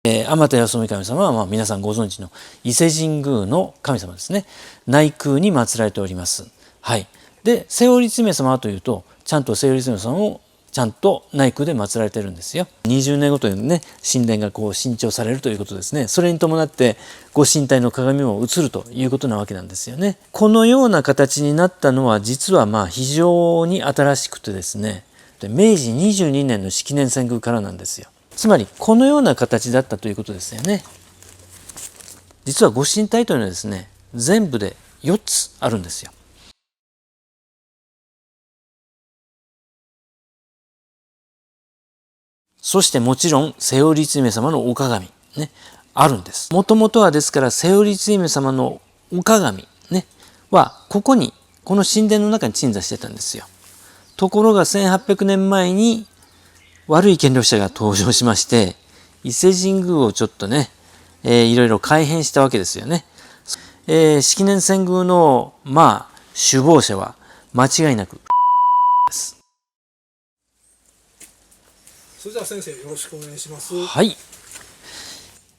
天照大神様はまあ皆さんご存知の伊勢神宮の神様ですね。内宮に祀られております。はい。で、瀬織姫様はというと、ちゃんと瀬織姫様をちゃんと内宮で祀られてるんですよ。20年ごとにね、神殿がこう新調されるということですね。それに伴ってご神体の鏡も映るということなわけなんですよね。このような形になったのは実はまあ非常に新しくてですね、明治22年の式年遷宮からなんですよ。つまりこのような形だったということですよね。実はご神体というのはですね、全部で4つあるんですよ。そしてもちろん瀬織姫様のお鏡ね、あるんです。もともとはですから瀬織姫様のお鏡ねはここにこの神殿の中に鎮座してたんですよ。ところが1800年前に悪い権力者が登場しまして、伊勢神宮をちょっとね、いろいろ改変したわけですよね。式年遷宮のまあ首謀者は間違いなくです。それでは先生よろしくお願いします。はい。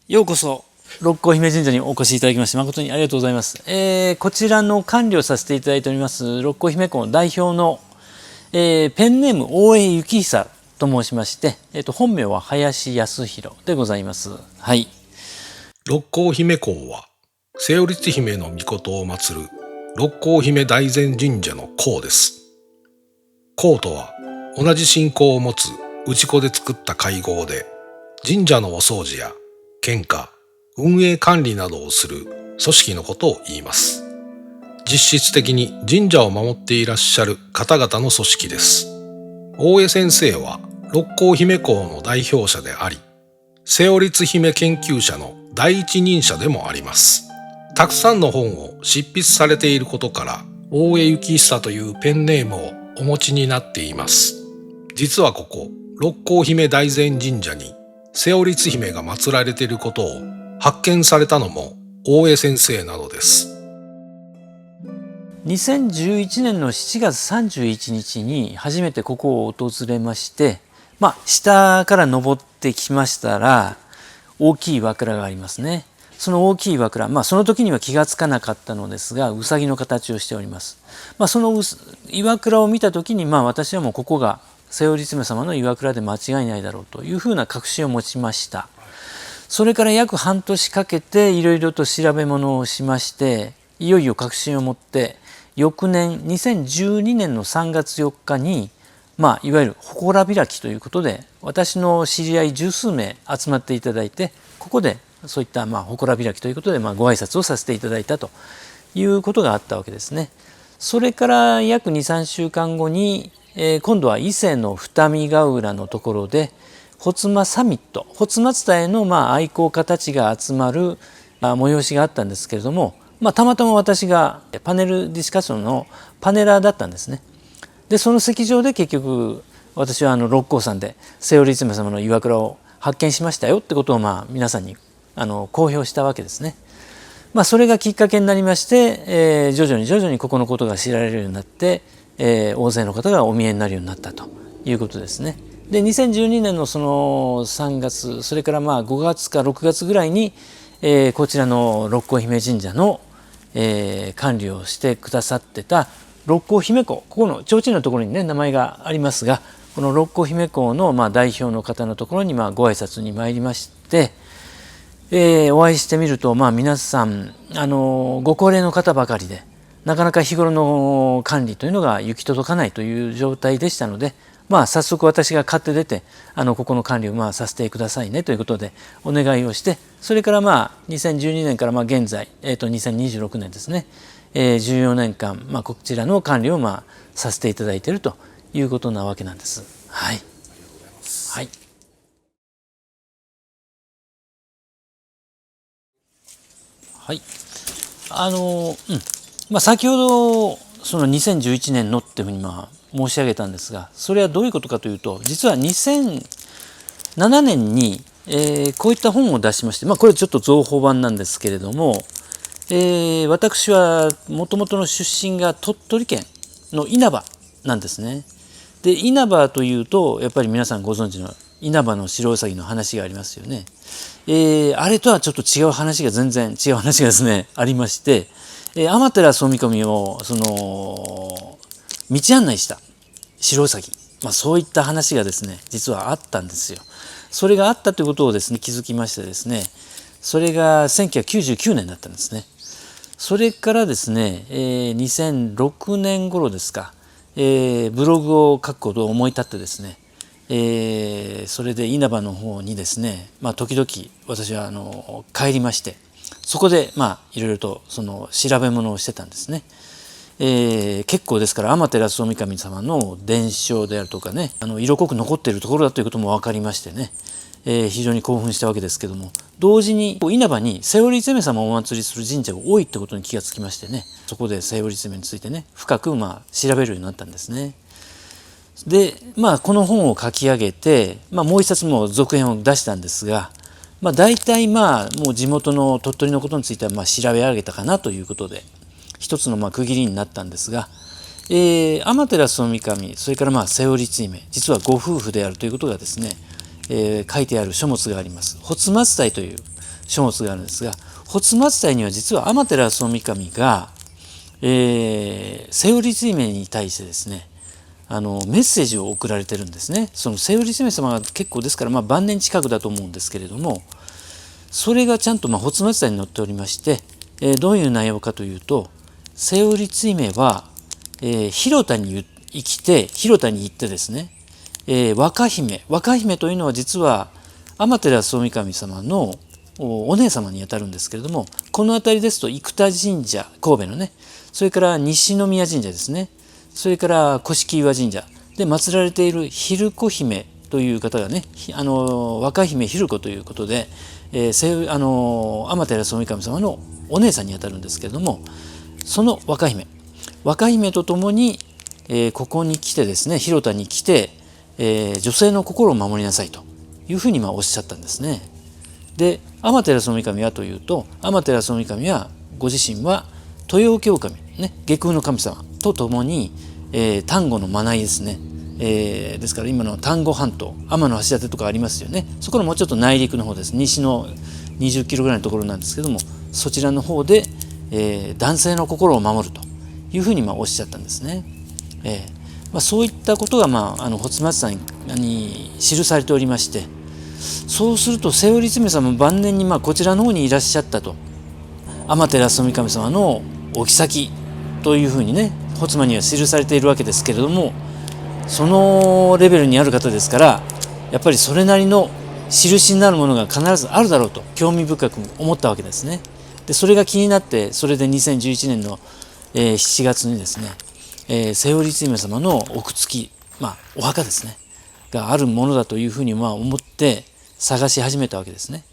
ようこそ六甲姫神社にお越しいただきまして誠にありがとうございます。こちらの管理をさせていただいております六甲姫公代表の、ペンネーム大江幸久と申しまして、本名は林康弘でございます。はい。六甲姫公は瀬織姫の御事を祀る六甲姫大善神社の公です。公とは同じ信仰を持つ内子で作った会合で神社のお掃除や献花、運営管理などをする組織のことを言います。実質的に神社を守っていらっしゃる方々の組織です。大江先生は六甲姫公の代表者であり、瀬織姫研究者の第一人者でもあります。たくさんの本を執筆されていることから、大江幸久というペンネームをお持ちになっています。実はここ、六甲姫大善神社に瀬織姫が祀られていることを発見されたのも大江先生なのです。2011年の7月31日に初めてここを訪れまして、下から登ってきましたら大きい和倉がありますね。その大きい和倉、その時には気がつかなかったのですが、うさぎの形をしております。その岩倉を見た時に、私はもうここが瀬織姫様の岩倉で間違いないだろうというふうな確信を持ちました。それから約半年かけていろいろと調べ物をしまして、いよいよ確信を持って翌年2012年の3月4日に、いわゆる祠開きということで私の知り合い十数名集まっていただいて、ここでそういった祠開きということでご挨拶をさせていただいたということがあったわけですね。それから約 2,3 週間後に、今度は伊勢の二見ヶ浦のところでホツマサミット、ホツマツへの愛好家たちが集まる催しがあったんですけれども、たまたま私がパネルディスカッションのパネラーだったんですね。でその席上で結局私は六甲山で瀬織姫様の岩倉を発見しましたよってことを皆さんに公表したわけですね。それがきっかけになりまして、徐々にここのことが知られるようになって、大勢の方がお見えになるようになったということですね。で2012年のその3月、それから5月か6月ぐらいに、こちらの六甲姫神社の、管理をしてくださってた六甲姫公、ここの提灯のところにね名前がありますが、この六甲姫公の代表の方のところにご挨拶に参りまして、お会いしてみると皆さんご高齢の方ばかりで、なかなか日頃の管理というのが行き届かないという状態でしたので、早速私が買って出てここの管理をさせてくださいねということでお願いをして、それから2012年から現在、2026年ですね、14年間、こちらの管理をさせていただいているということなわけなんです。はい。はい。はい。先ほどその2011年のっていうふうに申し上げたんですが、それはどういうことかというと、実は2007年に、こういった本を出しまして、これちょっと増補版なんですけれども、私はもともとの出身が鳥取県の稲葉なんですね。で稲葉というとやっぱり皆さんご存知の稲葉の白うさぎの話がありますよね。あれとはちょっと違う話が全然違う話がですねありまして、天照大神を道案内した白うさぎ、そういった話がですね実はあったんですよ。それがあったということをですね気づきましてですね、それが1999年だったんですね。それからですね、2006年頃ですか、ブログを書くことを思い立ってですね、それで稲葉の方にですね、時々私は帰りまして、そこでいろいろとその調べ物をしてたんですね。結構ですから天照大神様の伝承であるとかね、色濃く残っているところだということも分かりましてね、非常に興奮したわけですけども、同時に稲葉に瀬織攻様をお祭りする神社が多いってことに気がつきましてね、そこで瀬織攻についてね深く調べるようになったんですね。でこの本を書き上げて、もう一冊も続編を出したんですが、大体もう地元の鳥取のことについては調べ上げたかなということで一つの区切りになったんですが、天照大神それから瀬織姫実はご夫婦であるということがですね、書いてある書物があります。発末体という書物があるんですが、発末体には実は天照大神が、瀬織姫に対してですねメッセージを送られてるんですね。その瀬織姫様が結構ですから晩年近くだと思うんですけれども、それがちゃんと発末体に載っておりまして、どういう内容かというと、瀬織姫は、広田に生きて広田に行ってですね、若姫というのは実は天照大神様のお姉様にあたるんですけれども、この辺りですと生田神社神戸のね、それから西宮神社ですね、それから古式岩神社で祀られている蛭子姫という方がね、若姫蛭子ということで、天照大神様のお姉さんにあたるんですけれども、その若姫とともに、ここに来てですね、広田に来て、女性の心を守りなさいというふうにおっしゃったんですね。で天照大神はというと、天照大神はご自身は豊受大神、下空の神様とともに、丹後の真名ですね、ですから今の丹後半島天橋立とかありますよね、そこのもうちょっと内陸の方です、西の20キロぐらいのところなんですけども、そちらの方で、男性の心を守るというふうにおっしゃったんですね。そういったことが発末さに記されておりまして、そうすると瀬織姫様晩年にこちらの方にいらっしゃったと、天照大神様のお妃というふうにね発末には記されているわけですけれども、そのレベルにある方ですから、やっぱりそれなりの印になるものが必ずあるだろうと興味深く思ったわけですね。でそれが気になって、それで2011年の、7月にですね、瀬織姫様の奥付き、お墓ですねがあるものだというふうに思って探し始めたわけですね。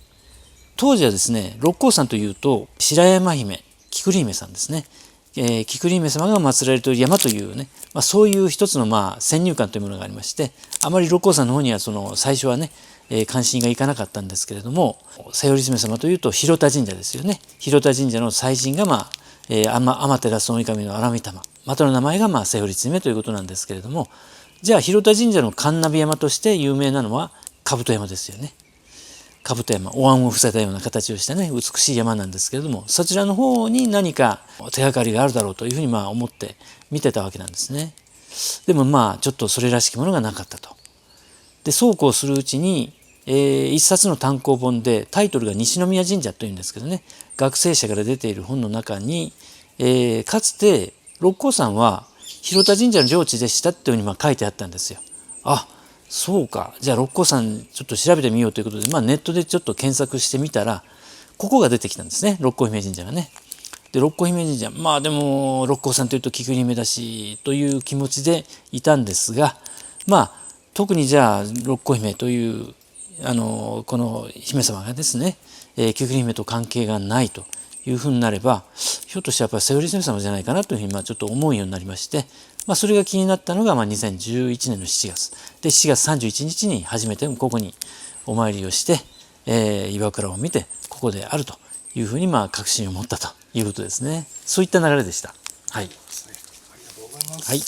当時はですね、六甲山というと白山姫菊里姫さんですね、菊里姫様が祀られている山というね、そういう一つの先入観というものがありまして、あまり六甲山の方には最初はね、関心がいかなかったんですけれども、瀬織姫様というと広田神社ですよね。広田神社の祭神が天照大神の荒御霊、またの名前が瀬織姫ということなんですけれども、じゃあ広田神社の神鍋山として有名なのは兜山ですよね。兜山、お椀を伏せたような形をしたね美しい山なんですけれども、そちらの方に何か手がかりがあるだろうというふうに思って見てたわけなんですね。でもちょっとそれらしきものがなかったと。でそうこうするうちに、一冊の単行本でタイトルが西宮神社というんですけどね、学生社から出ている本の中に、かつて六甲山は広田神社の領地でしたっていうふうに書いてあったんですよ。あ、そうか、じゃあ六甲山ちょっと調べてみようということで、ネットでちょっと検索してみたらここが出てきたんですね、六甲姫神社がね。で六甲姫神社、でも六甲山というと菊り姫だしという気持ちでいたんですが、特にじゃあ六甲姫というこの姫様がですね、菊り姫と関係がないというふうになれば、ひょっとしてやっぱり瀬織姫様じゃないかなというふうにちょっと思うようになりまして、それが気になったのが2011年の7月で、7月31日に初めてここにお参りをして、岩倉を見てここであるというふうに確信を持ったということですね。そういった流れでした。はい。ありがとうございます。はい。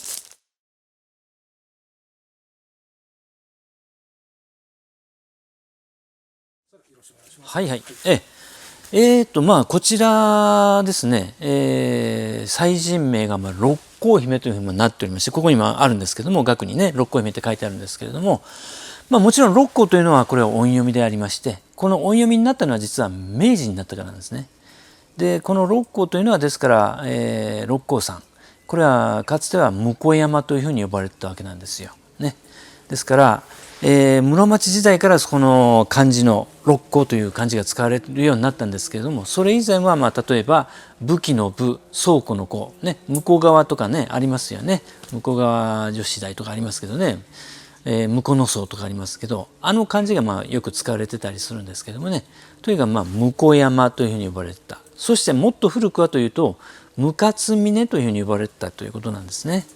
はいはい。まあこちらですね、祭神名が六甲姫というふうになっておりまして、ここにもあるんですけども、額にね六甲姫って書いてあるんですけれども、もちろん六甲というのはこれは音読みでありまして、この音読みになったのは実は明治になったからなんですね。でこの六甲というのはですから、六甲山、これはかつては向山というふうに呼ばれてたわけなんですよ。ね、ですから、室町時代からこの漢字の六甲という漢字が使われるようになったんですけれども、それ以前は例えば武器の武、倉庫の庫、ね、向こう側とかねありますよね。向こう側女子大とかありますけどね、向こうの層とかありますけど、あの漢字がよく使われてたりするんですけどもね、とにかく向山というふうに呼ばれてた。そしてもっと古くはというと向峰というふうに呼ばれてたということなんですね。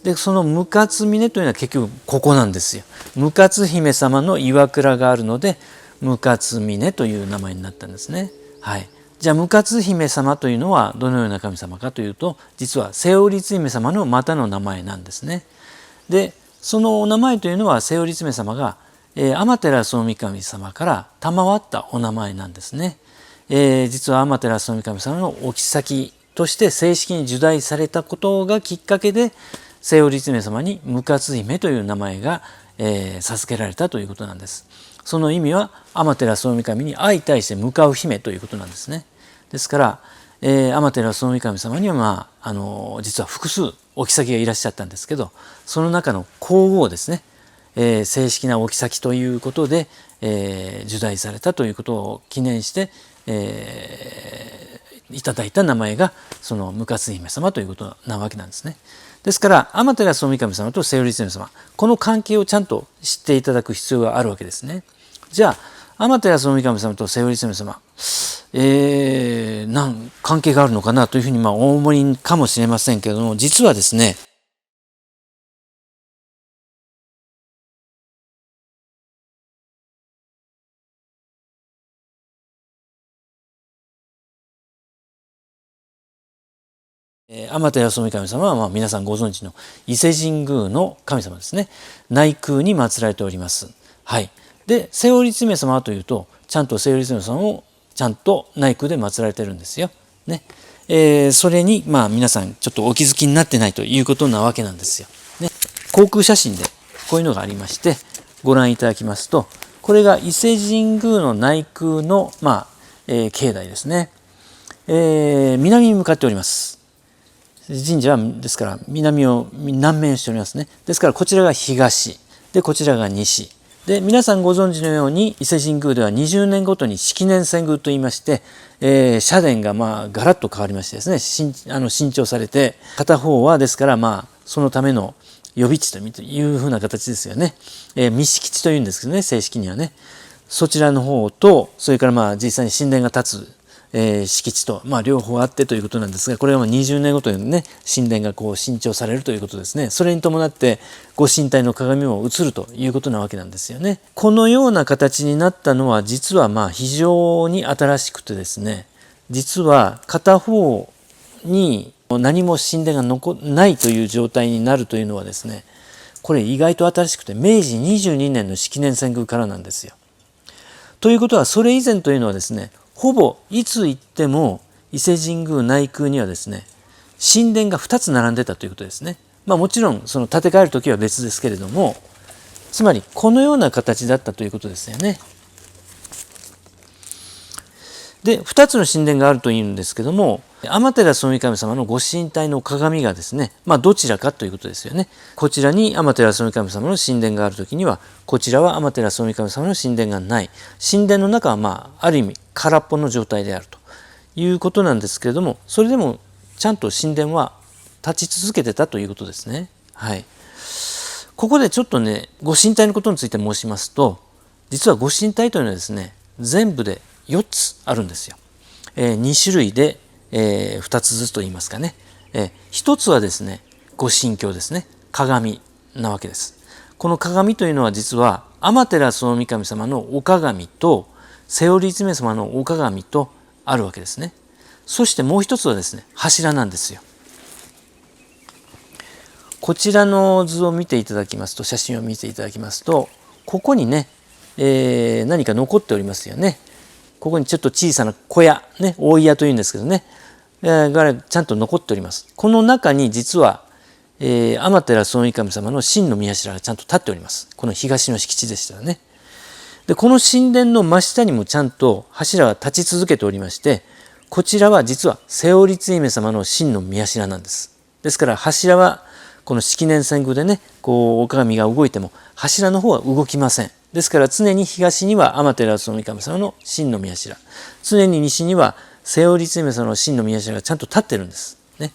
でその向峰というのは結局ここなんですよ。向姫様の岩倉があるので向峰という名前になったんですね。はい、じゃあ向姫様というのはどのような神様かというと、実は瀬尾律姫様のまたの名前なんですね。でそのお名前というのは瀬尾律姫様が天照大神様から賜ったお名前なんですね。実は天照大神様のお妃として正式に受代されたことがきっかけで、瀬尾律姫様に向姫という名前が、授けられたということなんです。その意味は天照大神に相対して向かう姫ということなんですね。ですから、天照大神様には、実は複数お妃がいらっしゃったんですけど、その中の皇后ですね、正式なお妃ということで、受代されたということを記念して、いただいた名前がその向姫様ということなわけなんですね。ですから天照大神様と瀬尾律姫様、この関係をちゃんと知っていただく必要があるわけですね。じゃあ天照大神様と瀬尾律姫様、関係があるのかなというふうにお思いかもしれませんけれども、実はですね、天照大神様は皆さんご存知の伊勢神宮の神様ですね。内宮に祀られております。はい。で瀬尾律姫様はというと、ちゃんと瀬尾律姫様をちゃんと内宮で祀られてるんですよ。ね。それに皆さんちょっとお気づきになってないということなわけなんですよ。ね。航空写真でこういうのがありまして、ご覧いただきますと、これが伊勢神宮の内宮の境内ですね。南に向かっております。神社はですから南面しておりますね。ですからこちらが東で、こちらが西で、皆さんご存知のように伊勢神宮では20年ごとに式年遷宮といいまして、社殿がガラッと変わりましてですね、新調されて、片方はですからそのための予備地というふうな形ですよね。御敷地というんですけどね、正式にはね。そちらの方と、それから実際に神殿が建つ敷地と、両方あってということなんですが、これは20年ごとにね神殿が新調されるということですね。それに伴ってご神体の鏡も映るということなわけなんですよね。このような形になったのは実は非常に新しくてですね、実は片方に何も神殿がないという状態になるというのはですね、これ意外と新しくて明治22年の式年遷宮からなんですよ。ということは、それ以前というのはですね、ほぼいつ行っても伊勢神宮内宮にはですね、神殿が2つ並んでたということですね。もちろんその建て替える時は別ですけれども、つまりこのような形だったということですよね。で2つの神殿があるというんですけども、天照大神様のご神体の鏡がですね、どちらかということですよね。こちらに天照大神様の神殿があるときには、こちらは天照大神様の神殿がない。神殿の中はある意味空っぽの状態であるということなんですけれども、それでもちゃんと神殿は立ち続けてたということですね。はい。ここでちょっとね、ご神体のことについて申しますと、実はご神体というのはですね、全部で4つあるんですよ。2種類で、2つずつと言いますかね。1つはですね、ご神鏡ですね。鏡なわけです。この鏡というのは実は天照大神様のお鏡と瀬尾律姫様のお鏡とあるわけですね。そしてもう一つはですね、柱なんですよ。こちらの図を見ていただきますと、写真を見ていただきますと、ここにね、何か残っておりますよね。ここにちょっと小さな小屋、ね、大屋というんですけどね、がちゃんと残っております。この中に実は、天照大神様の真の御柱がちゃんと立っております。この東の敷地でしたらね。で、この神殿の真下にもちゃんと柱が立ち続けておりまして、こちらは実はセオリツ姫様の真の御柱なんです。ですから柱はこの式年遷宮でね、こうお鏡が動いても柱の方は動きません。ですから常に東には天照大神様の真の御柱、常に西にはセオリツ姫様の真の御柱がちゃんと立ってるんです。ね、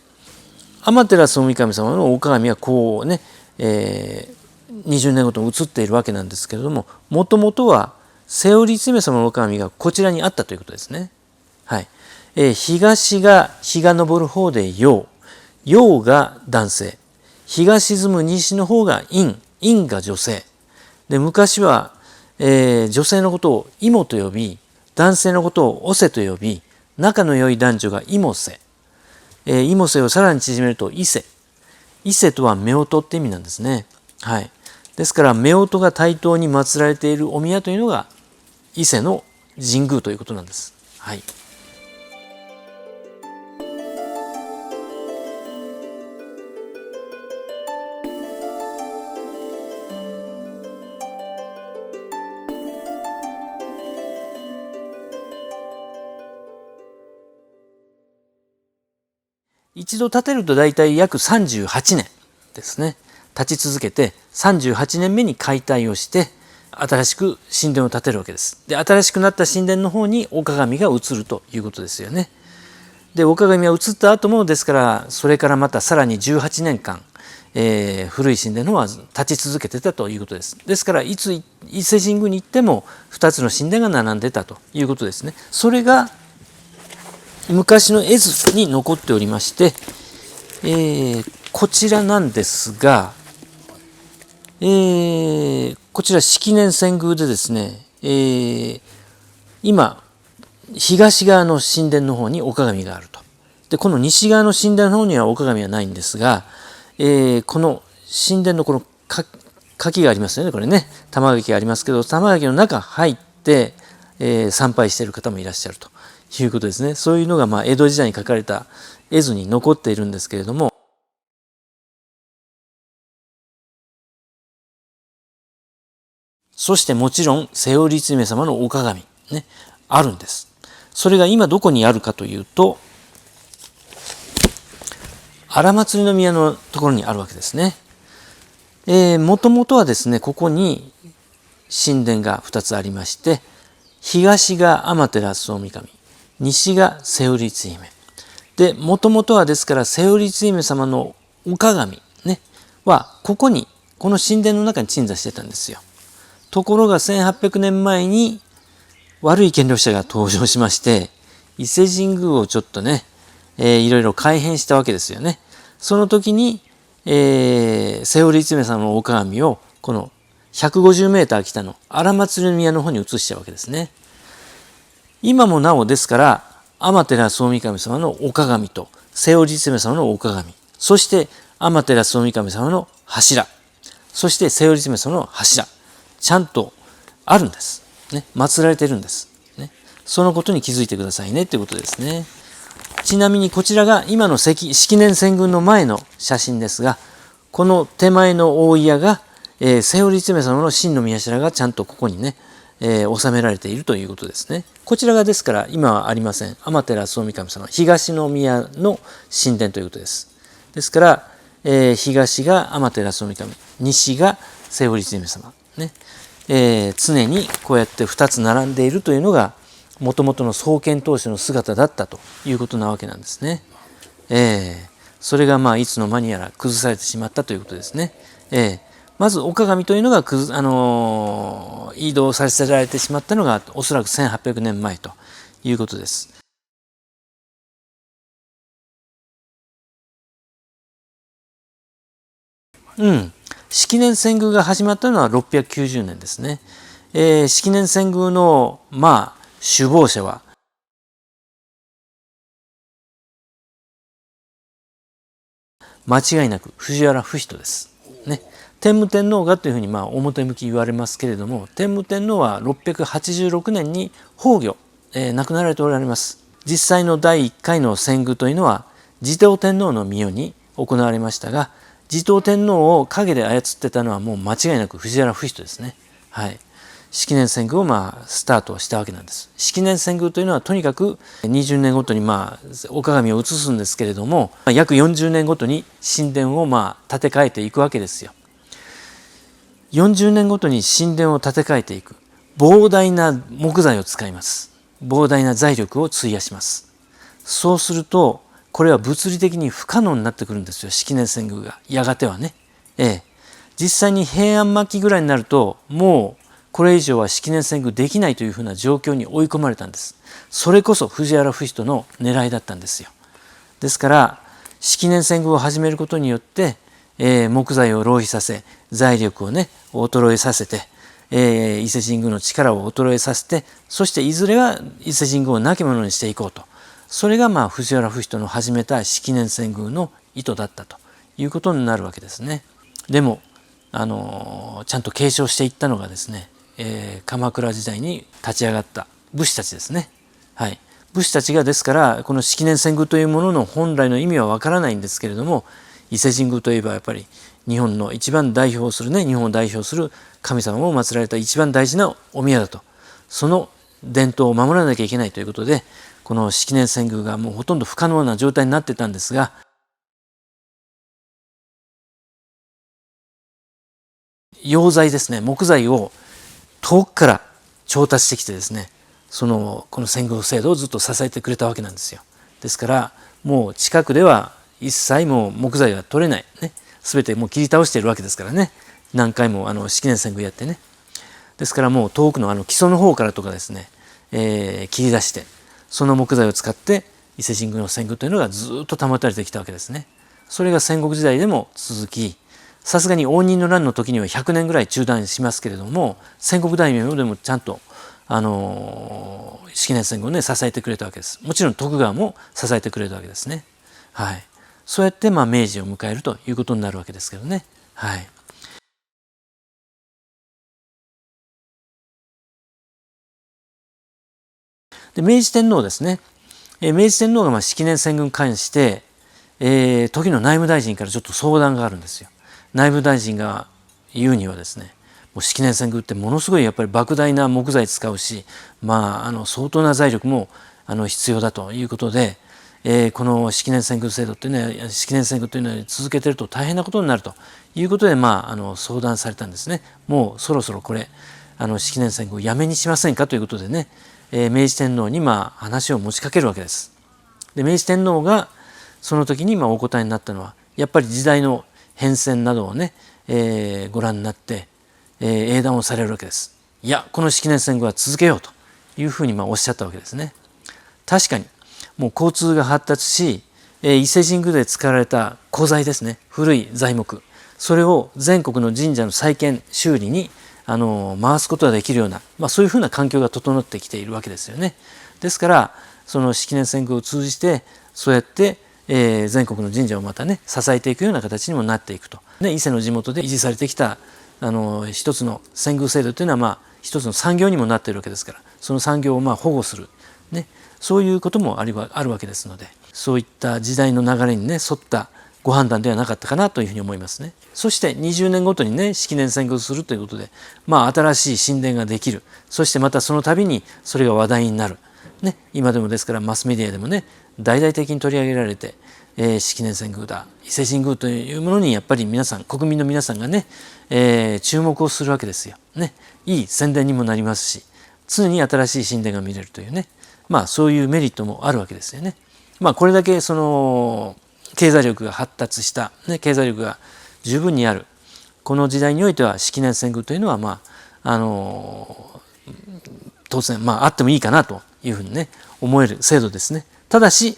天照大神様のお鏡はこうね、20年ごとに映っているわけなんですけれども、もともとはセオリツ姫様のお鏡がこちらにあったということですね。はい。東が日が昇る方で陽、陽が男性、日が沈む西の方が陰、陰が女性で、昔は、女性のことを妹と呼び、男性のことをおせと呼び、仲の良い男女が妹せ、妹せをさらに縮めると伊勢、伊勢とは夫婦って意味なんですね。はい。ですから夫婦が対等に祀られているお宮というのが伊勢の神宮ということなんです。はい。一度建てると大体約38年ですね。立ち続けて38年目に解体をして新しく神殿を建てるわけです。で、新しくなった神殿の方にお鏡が移るということですよね。で、お鏡が移った後もですから、それからまたさらに18年間、古い神殿の方は立ち続けてたということです。ですからいつ伊勢神宮に行っても2つの神殿が並んでたということですね。それが昔の絵図に残っておりまして、こちらなんですが、こちら式年遷宮でですね、今東側の神殿の方にお鏡があると。で、この西側の神殿の方にはお鏡はないんですが、この神殿のこの垣がありますよね、これね、玉垣がありますけど、玉垣の中入って、参拝している方もいらっしゃるということですね。そういうのが江戸時代に描かれた絵図に残っているんですけれども、そしてもちろんセオリツ姫様のお鏡ね、あるんです。それが今どこにあるかというと、荒祭の宮のところにあるわけですね。もともとはですね、ここに神殿が2つありまして、東が天照大神、西がセオリツ姫。で、もともとはですからセオリツ姫様のお鏡ねはここにこの神殿の中に鎮座してたんですよ。ところが1800年前に悪い権力者が登場しまして、伊勢神宮をちょっとね、いろいろ改変したわけですよね。その時に、セオリツ姫様のお鏡をこの150メーター北の荒祭宮の方に移しちゃうわけですね。今もなおですから、天照大神様のお鏡とセオリツ姫様のお鏡、そして天照大神様の柱、そしてセオリツ姫様の柱、ちゃんとあるんです。ね、祀られているんです。ね、そのことに気づいてくださいねということですね。ちなみにこちらが今の式年遷宮の前の写真ですが、この手前の大屋が、セオリツ姫様の真の御柱がちゃんとここにね、収められているということですね。こちらがですから今はありません。天照大神様、東宮の神殿ということです。ですから、東が天照大神、西がセオリツ姫様ね。常にこうやって2つ並んでいるというのがもともとの創建当初の姿だったということなわけなんですね。それがいつの間にやら崩されてしまったということですね。まずお鏡というのが移動させられてしまったのがおそらく1800年前ということです。式年遷宮が始まったのは690年ですね。式年遷宮の首謀者は間違いなく藤原不比等です。ね、天武天皇がというふうに表向き言われますけれども、天武天皇は686年に崩御、亡くなられておられます。実際の第1回の遷宮というのは持統天皇の御代に行われましたが、持統天皇を陰で操ってたのはもう間違いなく藤原不比ですね。はい。式年遷宮をスタートしたわけなんです。式年遷宮というのはとにかく20年ごとにお鏡を移すんですけれども、約40年ごとに神殿を建て替えていくわけですよ。40年ごとに神殿を建て替えていく。膨大な木材を使います。膨大な財力を費やします。そうするとこれは物理的に不可能になってくるんですよ、式年遷宮が。やがてはね。実際に平安末期ぐらいになるともうこれ以上は式年遷宮できないというふうな状況に追い込まれたんです。それこそ藤原不比の狙いだったんですよ。ですから式年遷宮を始めることによって、木材を浪費させ、財力をね衰えさせて、伊勢神宮の力を衰えさせて、そしていずれは伊勢神宮を亡き者にしていこうと。それが藤原不比の始めた式年遷宮の意図だったということになるわけですね。でもちゃんと継承していったのがですね、鎌倉時代に立ち上がった武士たちですね。はい、武士たちがですからこの式年遷宮というものの本来の意味はわからないんですけれども、伊勢神宮といえばやっぱり日本の一番代表するね、日本を代表する神様を祀られた一番大事なお宮だと、その伝統を守らなきゃいけないということで、この式年遷宮がもうほとんど不可能な状態になってたんですが、用材ですね、木材を遠くから調達してきてですね、この遷宮制度をずっと支えてくれたわけなんですよ。ですからもう近くでは一切もう木材が取れないね、全てもう切り倒しているわけですからね、何回も式年遷宮やってね。ですからもう遠くの基礎の方からとかですね、切り出してその木材を使って伊勢神宮の遷宮というのがずっと保たれてきたわけですね。それが戦国時代でも続き、さすがに応仁の乱の時には100年ぐらい中断しますけれども、戦国大名でもちゃんと式年遷宮をね支えてくれたわけです。もちろん徳川も支えてくれたわけですね。はい、そうやって明治を迎えるということになるわけですけどね。はい。で明治天皇ですね。明治天皇が式年遷宮に関して、時の内務大臣からちょっと相談があるんですよ。内務大臣が言うにはですね、もう式年遷宮ってものすごいやっぱり莫大な木材使うし、相当な財力も必要だということで、この式年遷宮制度っていうのは、式年遷宮というのは続けてると大変なことになるということで、相談されたんですね。もうそろそろこれ式年遷宮をやめにしませんかということでね、明治天皇に話を持ちかけるわけです。で明治天皇がその時にお答えになったのは、やっぱり時代の変遷などをね、ご覧になって、英断をされるわけです。いや、この式年遷宮は続けようというふうにおっしゃったわけですね。確かにもう交通が発達し、伊勢神宮で使われた古材ですね、古い材木、それを全国の神社の再建修理に回すことができるような、そういうふうな環境が整ってきているわけですよね。ですからその式年遷宮を通じてそうやって、全国の神社をまたね支えていくような形にもなっていくと、伊勢の地元で維持されてきた一つの遷宮制度というのは一つの産業にもなっているわけですから、その産業を保護する、ね、そういうこともあるわけですので、そういった時代の流れにね沿ったご判断ではなかったかなというふうに思いますね。そして20年ごとにね式年遷宮するということで、新しい神殿ができる。そしてまたその度にそれが話題になる、ね、今でもですからマスメディアでもね大々的に取り上げられて、式年遷宮だ、伊勢神宮というものにやっぱり皆さん、国民の皆さんがね、注目をするわけですよ、ね。いい宣伝にもなりますし、常に新しい神殿が見れるというね、そういうメリットもあるわけですよね。これだけその経済力が発達した、ね、経済力が十分にあるこの時代においては式年遷宮というのは当然あってもいいかなというふうにね思える制度ですね。ただし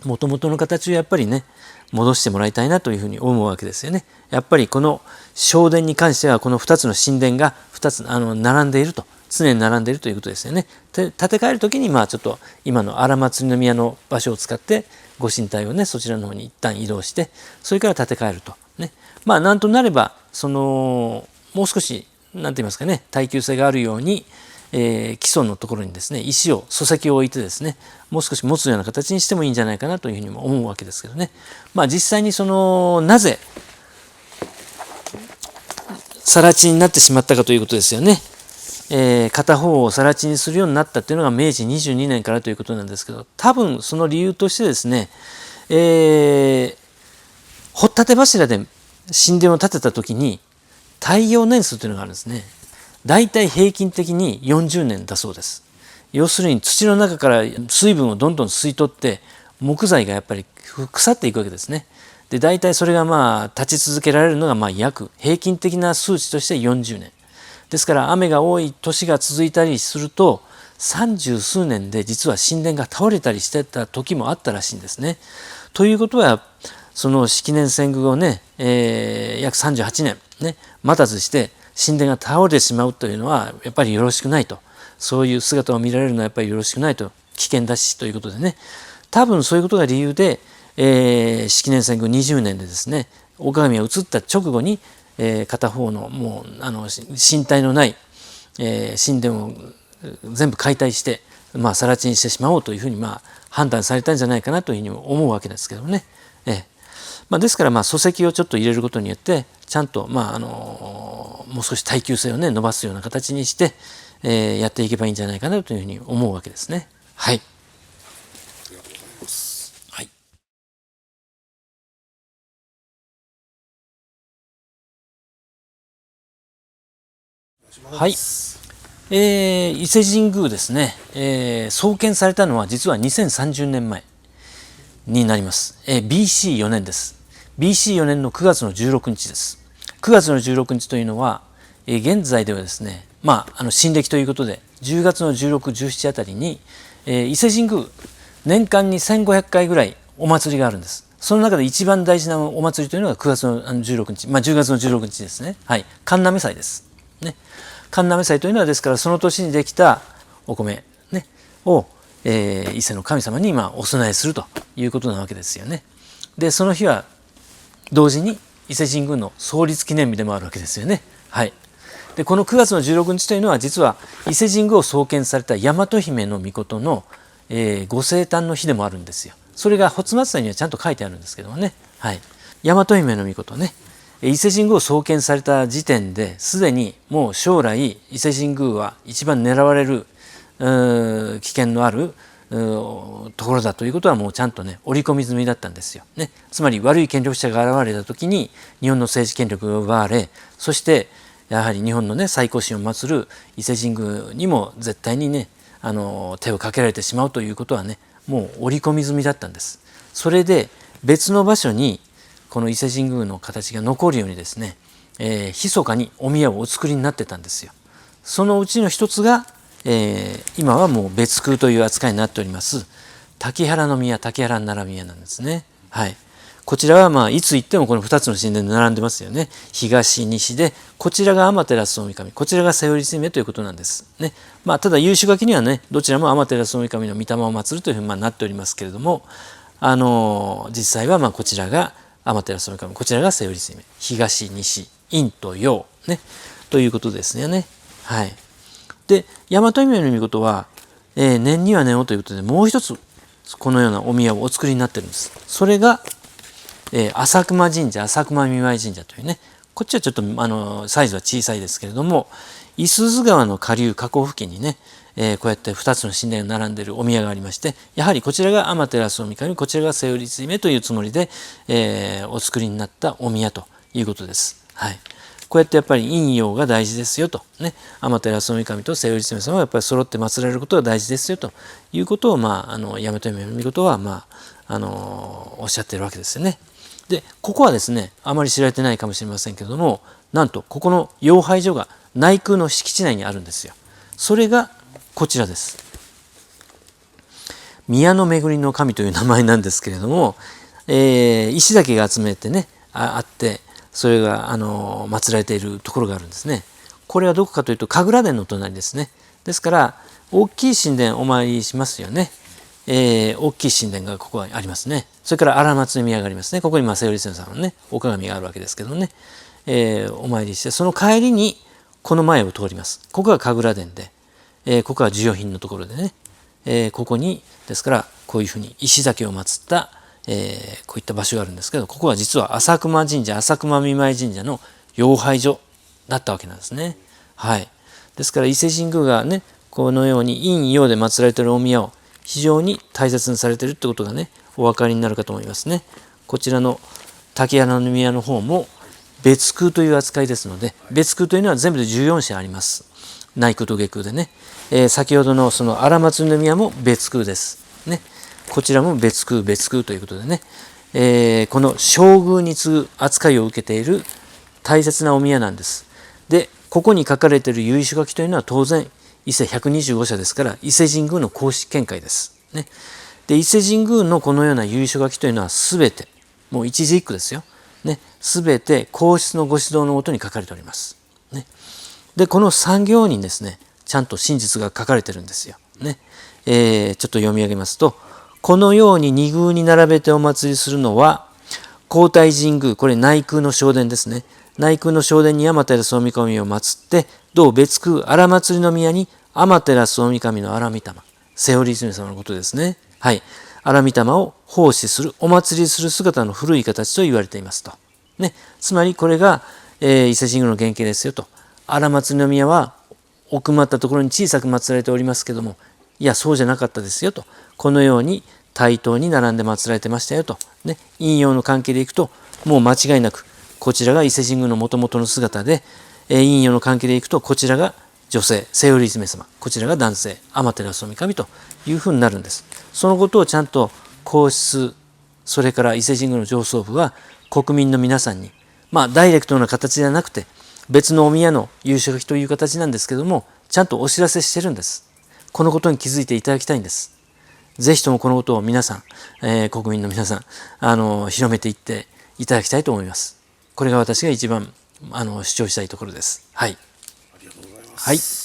もともとの形をやっぱりね戻してもらいたいなというふうに思うわけですよね。やっぱりこの正殿に関してはこの2つの神殿が2つ並んでいると、常に並んでいるということですよね。で建て替える時にちょっと今の荒祭宮の場所を使ってご神体をねそちらの方に一旦移動してそれから建て替えるとね。なんとなればもう少し何て言いますかね耐久性があるように、基礎のところにですね石を礎石を置いてですねもう少し持つような形にしてもいいんじゃないかなというふうにも思うわけですけどね。実際になぜ更地になってしまったかということですよね。片方を更地にするようになったというのが明治22年からということなんですけど、多分その理由としてですね、掘っ立て柱で神殿を建てた時に耐用年数というのがあるんですね。だいたい平均的に40年だそうです。要するに土の中から水分をどんどん吸い取って木材がやっぱり腐っていくわけですね。で大体それが立ち続けられるのが約平均的な数値として40年ですから、雨が多い年が続いたりすると30数年で実は神殿が倒れたりしてた時もあったらしいんですね。ということはその式年遷宮をね、約38年ね待たずして神殿が倒れてしまうというのはやっぱりよろしくないと、そういう姿を見られるのはやっぱりよろしくないと、危険だしということでね、多分そういうことが理由で、式年遷宮20年でですね大鏡が移った直後に、片方のもう神体のない、神殿を全部解体して更地にしてしまおうというふうに判断されたんじゃないかなというふうに思うわけですけどね。ですから礎石をちょっと入れることによってちゃんともう少し耐久性をね伸ばすような形にして、やっていけばいいんじゃないかなというふうに思うわけですね。はい。ありがとうございます。はい。はい。伊勢神宮ですね、創建されたのは実は2030年前になります。BC4 年です。BC4 年の9月の16日です。9月の16日というのは、現在ではですね、新暦ということで10月の16、17あたりに、伊勢神宮年間に1500回ぐらいお祭りがあるんです。その中で一番大事なお祭りというのが9月の16日、10月の16日ですね。はい、神嘗祭です。ね。神嘗祭というのはですからその年にできたお米、ね、を、伊勢の神様にお供えするということなわけですよね。でその日は同時に伊勢神宮の創立記念日でもあるわけですよね。はい。でこの9月の16日というのは実は伊勢神宮を創建された大和姫の命の、ご生誕の日でもあるんですよ。それが発末祭にはちゃんと書いてあるんですけどもね。はい。大和姫の命ね、伊勢神宮を創建された時点ですでにもう将来伊勢神宮は一番狙われる危険のあるところだということはもうちゃんとね織り込み済みだったんですよ、ね。つまり悪い権力者が現れた時に日本の政治権力が奪われ、そしてやはり日本のね最高神を祀る伊勢神宮にも絶対にね手をかけられてしまうということはねもう織り込み済みだったんです。それで別の場所にこの伊勢神宮の形が残るようにですね、密かにお宮をお作りになってたんですよ。そのうちの一つが、今はもう別宮という扱いになっております滝原宮、滝原奈良宮なんですね。はい。こちらはいつ行ってもこの2つの神殿で並んでますよね。東西でこちらが天照大神、こちらが瀬織姫ということなんですね。ただ由緒書きにはねどちらも天照大神の御霊を祀るというふうになっておりますけれども、実際はこちらが天照大神、こちらが瀬織姫、東西陰と陽ねということですよね。はい。で大和姫の命は、年には年をということでもう一つこのようなお宮をお作りになってるんです。それが、朝熊神社、朝熊見舞神社というね、こっちはちょっとサイズは小さいですけれども、五十鈴川の下流河口付近にね、こうやって2つの神殿が並んでいるお宮がありまして、やはりこちらが天照大神、こちらが瀬織姫というつもりで、お作りになったお宮ということです。はい。こうやってやっぱり陰陽が大事ですよとね、天照大神と瀬織姫様はやっぱり揃って祀られることが大事ですよということを大和姫の命はおっしゃっているわけですよね。でここはですねあまり知られてないかもしれませんけれども、なんとここの養廃所が内宮の敷地内にあるんですよ。それがこちらです。宮の巡りの神という名前なんですけれども、石だけが集めてねあって、それが祀られているところがあるんですね。これはどこかというと神楽殿の隣ですね。ですから大きい神殿お参りしますよね。大きい神殿がここはありますね。それから荒松宮がありますね。ここに瀬尾律さんのねお鏡があるわけですけどね、お参りして、その帰りにこの前を通ります。ここが神楽殿で、ここは授与品のところでね、ここにですからこういうふうに石崎を祀った、こういった場所があるんですけど、ここは実は朝熊神社、朝熊見舞神社の妖拝所だったわけなんですね。はい。ですから伊勢神宮がねこのように陰陽で祀られているお宮を非常に大切にされているってことがねお分かりになるかと思いますね。こちらの滝穴宮の方も別宮という扱いですので、別宮というのは全部で14社あります。内宮と下宮でね、先ほどのその荒松宮も別宮ですね。こちらも別宮ということでね、この将軍に次ぐ扱いを受けている大切なお宮なんです。でここに書かれている由緒書きというのは当然伊勢125社ですから伊勢神宮の公式見解です。ね、で伊勢神宮のこのような由緒書きというのは全てもう一字一句ですよ。ね、全て皇室のご指導のもとに書かれております。ね、でこの3行にですねちゃんと真実が書かれてるんですよ。ね、ちょっと読み上げますと、このように二宮に並べてお祭りするのは皇太神宮、これ内宮の正殿ですね。内宮の正殿に天照大神を祀って、同別宮荒祭の宮に天照大神の荒御霊、瀬尾律様のことですね。はい。荒御霊を奉仕する、お祭りする姿の古い形と言われていますと。ね。つまりこれが、伊勢神宮の原型ですよと。荒祭の宮は奥まったところに小さく祀られておりますけども、いやそうじゃなかったですよと。このように対等に並んで祀られてましたよと。ね。陰陽の関係でいくともう間違いなくこちらが伊勢神宮の元々の姿で、陰陽の関係でいくとこちらが女性、瀬尾律様、こちらが男性、天照大神というふうになるんです。そのことをちゃんと皇室、それから伊勢神宮の上層部は国民の皆さんに、ダイレクトな形ではなくて別のお宮の由緒書きという形なんですけども、ちゃんとお知らせしてるんです。このことに気づいていただきたいんです。ぜひともこのことを皆さん、国民の皆さん広めていっていただきたいと思います。これが私が一番主張したいところです。はい。ありがとうございます。はい。